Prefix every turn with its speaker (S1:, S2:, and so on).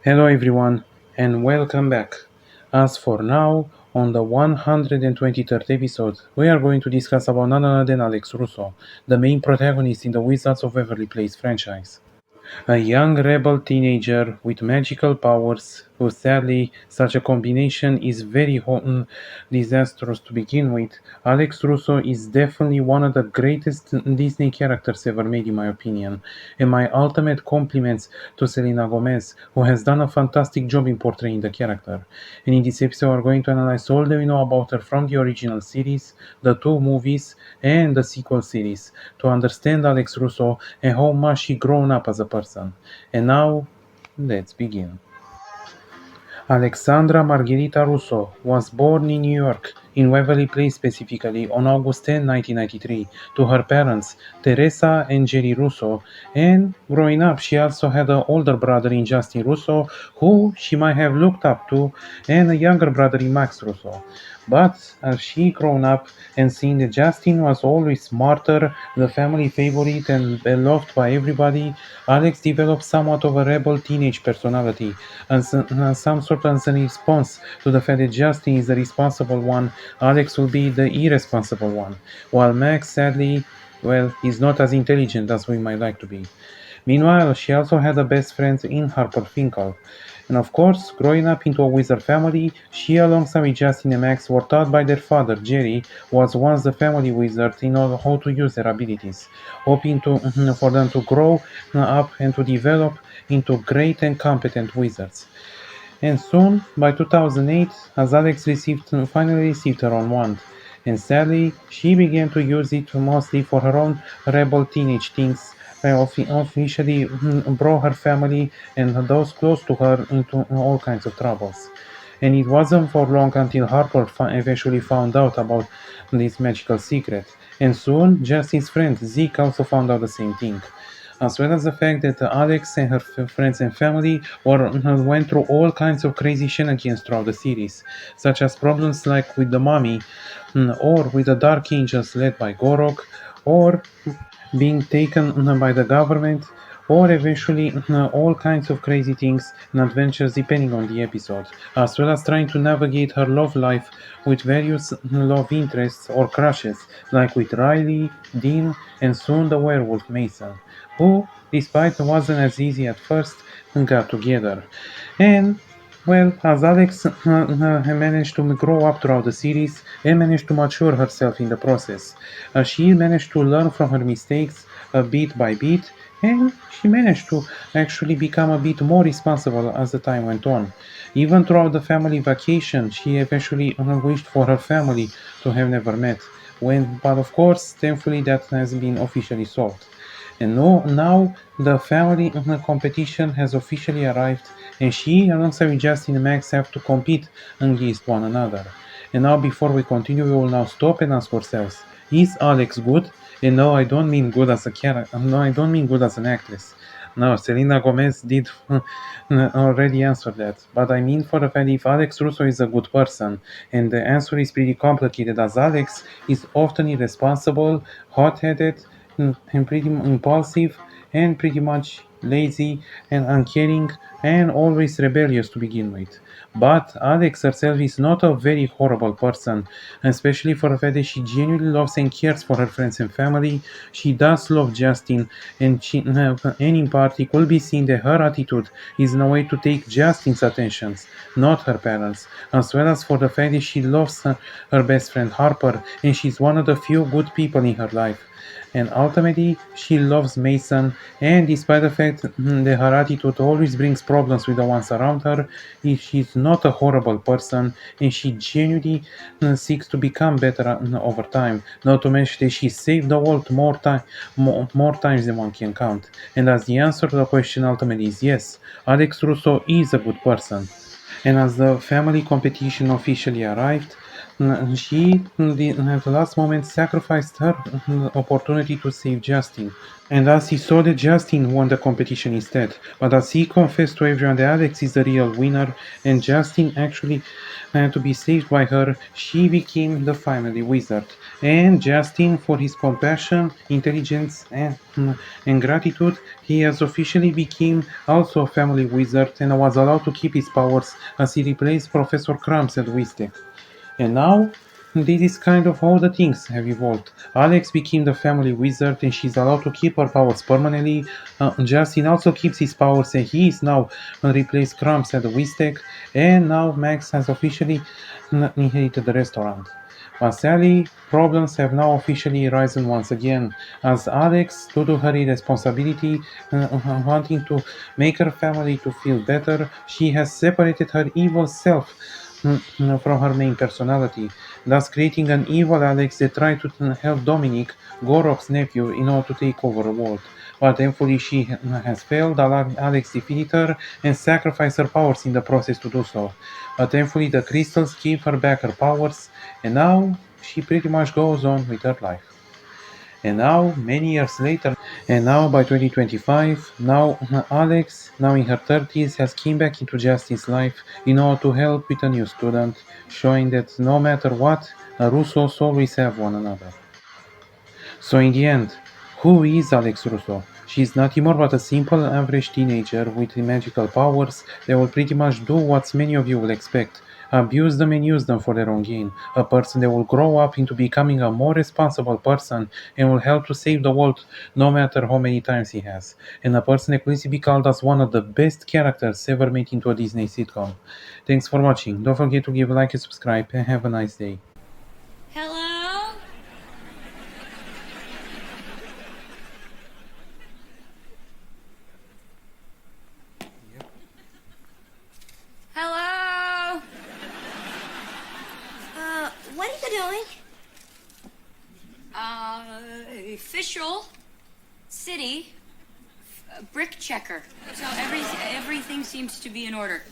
S1: Hello everyone and welcome back. As for now, on the 123rd episode, we are going to discuss about none other than Alex Russo, the main protagonist in the Wizards of Waverly Place franchise. A young rebel teenager with magical powers, who sadly such a combination is very disastrous to begin with. Alex Russo is definitely one of the greatest Disney characters ever made in my opinion, and my ultimate compliments to Selena Gomez, who has done a fantastic job in portraying the character. And in this episode we're going to analyze all that we know about her from the original series, the two movies, and the sequel series, to understand Alex Russo and how much she grown up as a person. And now, let's begin. Alexandra Margherita Russo was born in New York, in Waverly Place specifically, on August 10, 1993, to her parents, Teresa and Jerry Russo, and growing up she also had an older brother in Justin Russo, who she might have looked up to, and a younger brother in Max Russo. But as she grown up and seen that Justin was always smarter, the family favorite and beloved by everybody, Alex developed somewhat of a rebel teenage personality, and some sort of a response to the fact that Justin is the responsible one, Alex will be the irresponsible one, while Max sadly, well, is not as intelligent as we might like to be. Meanwhile, she also had a best friend in Harper Finkel. And of course, growing up into a wizard family, she alongside with Justin and Max were taught by their father, Jerry, was once the family wizard in order how to use their abilities, hoping to for them to grow up and to develop into great and competent wizards. And soon, by 2008, as Alex finally received her own wand, and sadly, she began to use it mostly for her own rebel teenage things, officially brought her family and those close to her into all kinds of troubles. And it wasn't for long until Harper eventually found out about this magical secret, and soon Justin's friend Zeke also found out the same thing, as well as the fact that Alex and her friends and family went through all kinds of crazy shenanigans throughout the series, such as problems like with the mummy, or with the Dark Angels led by Gorok, or being taken by the government, or eventually all kinds of crazy things and adventures depending on the episode, as well as trying to navigate her love life with various love interests or crushes, like with Riley, Dean, and soon the werewolf Mason, who, despite wasn't as easy at first, got together. And well, as Alex managed to grow up throughout the series and managed to mature herself in the process, she managed to learn from her mistakes bit by bit, and she managed to actually become a bit more responsible as the time went on. Even throughout the family vacation, she eventually wished for her family to have never met. But of course, thankfully, that has been officially solved. And now the family competition has officially arrived, and she, alongside with Justin and Max, have to compete against one another. And now, before we continue, we will now stop and ask ourselves: is Alex good? And no, I don't mean good as a character. No, I don't mean good as an actress. No, Selena Gomez did already answer that. But I mean for the fact if Alex Russo is a good person, and the answer is pretty complicated, as Alex is often irresponsible, hot-headed, and pretty impulsive, and pretty much lazy and uncaring, and always rebellious to begin with. But Alex herself is not a very horrible person, especially for the fact that she genuinely loves and cares for her friends and family. She does love Justin, and in part it could be seen that her attitude is in a way to take Justin's attentions, not her parents, as well as for the fact that she loves her best friend Harper, and she's one of the few good people in her life. And ultimately, she loves Mason, and despite the fact that her attitude always brings problems with the ones around her, she's not a horrible person, and she genuinely seeks to become better over time. Not to mention that she saved the world more times than one can count. And as the answer to the question ultimately is yes, Alex Russo is a good person. And as the family competition officially arrived, She, at the last moment, sacrificed her opportunity to save Justin. And as he saw that Justin won the competition instead, but as he confessed to everyone that Alex is the real winner and Justin actually had to be saved by her, she became the family wizard. And Justin, for his compassion, intelligence, and gratitude, he has officially become also a family wizard and was allowed to keep his powers as he replaced Professor Crumbs at WizTech. And now, this is kind of how the things have evolved. Alex became the family wizard and she's allowed to keep her powers permanently. Justin also keeps his powers and he is now replaced Crumbs at the Wiztech. And now Max has officially inherited the restaurant. But sadly, problems have now officially risen once again, as Alex, due to her irresponsibility, wanting to make her family to feel better, she has separated her evil self from her main personality, thus creating an evil Alex that tried to help Dominic, Gorok's nephew, in order to take over the world. But thankfully she has failed, Alex defeated her and sacrificed her powers in the process to do so. But thankfully the crystals gave her back her powers, and now she pretty much goes on with her life. And now, many years later, and now by 2025, now Alex, now in her 30s, has came back into Justin's life in order to help with a new student, showing that no matter what, Russos always have one another. So in the end, who is Alex Russo? She's nothing more but a simple average teenager with magical powers that will pretty much do what many of you will expect. Abuse them and use them for their own gain. A person that will grow up into becoming a more responsible person and will help to save the world no matter how many times he has. And a person that could easily be called as one of the best characters ever made into a Disney sitcom. Thanks for watching. Don't forget to give a like and subscribe and have a nice day.
S2: Hello? Hello?
S3: What are you doing?
S2: Official city brick checker. So everything seems to be in order.